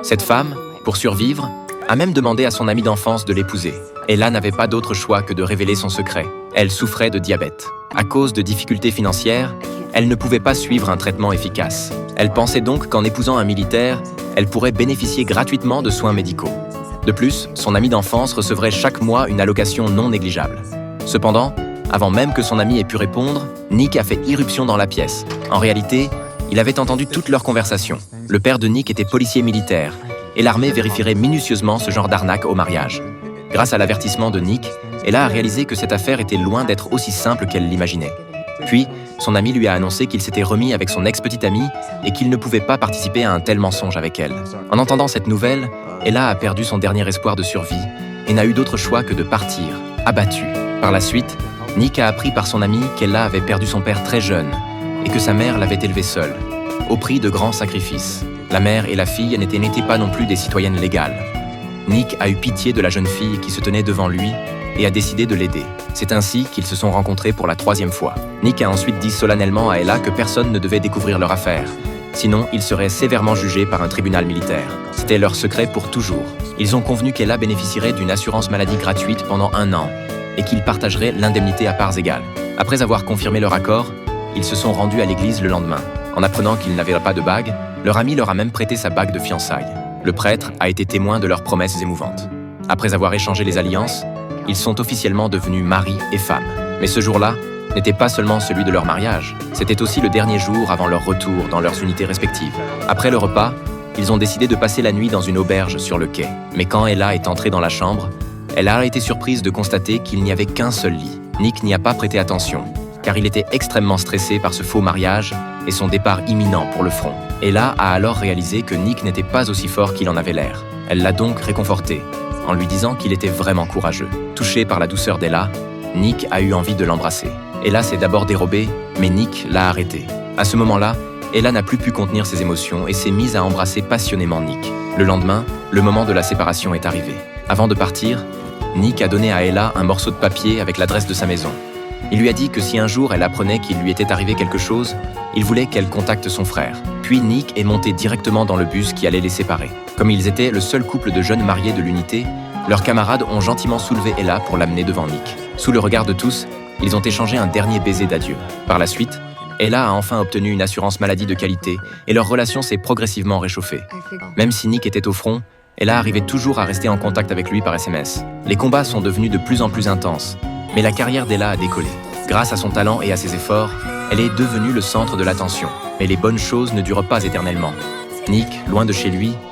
Cette femme, pour survivre, a même demandé à son amie d'enfance de l'épouser. Ella n'avait pas d'autre choix que de révéler son secret. Elle souffrait de diabète. À cause de difficultés financières, elle ne pouvait pas suivre un traitement efficace. Elle pensait donc qu'en épousant un militaire, elle pourrait bénéficier gratuitement de soins médicaux. De plus, son amie d'enfance recevrait chaque mois une allocation non négligeable. Cependant, avant même que son ami ait pu répondre, Nick a fait irruption dans la pièce. En réalité, il avait entendu toute leur conversation. Le père de Nick était policier militaire, et l'armée vérifierait minutieusement ce genre d'arnaque au mariage. Grâce à l'avertissement de Nick, Ella a réalisé que cette affaire était loin d'être aussi simple qu'elle l'imaginait. Puis, son ami lui a annoncé qu'il s'était remis avec son ex-petite amie et qu'il ne pouvait pas participer à un tel mensonge avec elle. En entendant cette nouvelle, Ella a perdu son dernier espoir de survie et n'a eu d'autre choix que de partir, abattue. Par la suite, Nick a appris par son ami qu'Ella avait perdu son père très jeune et que sa mère l'avait élevée seule, au prix de grands sacrifices. La mère et la fille n'étaient pas non plus des citoyennes légales. Nick a eu pitié de la jeune fille qui se tenait devant lui et a décidé de l'aider. C'est ainsi qu'ils se sont rencontrés pour la 3e fois. Nick a ensuite dit solennellement à Ella que personne ne devait découvrir leur affaire. Sinon, ils seraient sévèrement jugés par un tribunal militaire. C'était leur secret pour toujours. Ils ont convenu qu'Ella bénéficierait d'une assurance maladie gratuite pendant 1 an et qu'ils partageraient l'indemnité à parts égales. Après avoir confirmé leur accord, ils se sont rendus à l'église le lendemain. En apprenant qu'ils n'avaient pas de bague, leur ami leur a même prêté sa bague de fiançailles. Le prêtre a été témoin de leurs promesses émouvantes. Après avoir échangé les alliances, ils sont officiellement devenus mari et femme. Mais ce jour-là n'était pas seulement celui de leur mariage, c'était aussi le dernier jour avant leur retour dans leurs unités respectives. Après le repas, ils ont décidé de passer la nuit dans une auberge sur le quai. Mais quand Ella est entrée dans la chambre, elle a été surprise de constater qu'il n'y avait qu'un seul lit. Nick n'y a pas prêté attention, car il était extrêmement stressé par ce faux mariage et son départ imminent pour le front. Ella a alors réalisé que Nick n'était pas aussi fort qu'il en avait l'air. Elle l'a donc réconforté, en lui disant qu'il était vraiment courageux. Touché par la douceur d'Ella, Nick a eu envie de l'embrasser. Ella s'est d'abord dérobée, mais Nick l'a arrêtée. À ce moment-là, Ella n'a plus pu contenir ses émotions et s'est mise à embrasser passionnément Nick. Le lendemain, le moment de la séparation est arrivé. Avant de partir, Nick a donné à Ella un morceau de papier avec l'adresse de sa maison. Il lui a dit que si un jour elle apprenait qu'il lui était arrivé quelque chose, il voulait qu'elle contacte son frère. Puis Nick est monté directement dans le bus qui allait les séparer. Comme ils étaient le seul couple de jeunes mariés de l'unité, leurs camarades ont gentiment soulevé Ella pour l'amener devant Nick. Sous le regard de tous, ils ont échangé un dernier baiser d'adieu. Par la suite, Ella a enfin obtenu une assurance maladie de qualité et leur relation s'est progressivement réchauffée. Même si Nick était au front, Ella arrivait toujours à rester en contact avec lui par SMS. Les combats sont devenus de plus en plus intenses, mais la carrière d'Ella a décollé. Grâce à son talent et à ses efforts, elle est devenue le centre de l'attention. Mais les bonnes choses ne durent pas éternellement. Nick, loin de chez lui,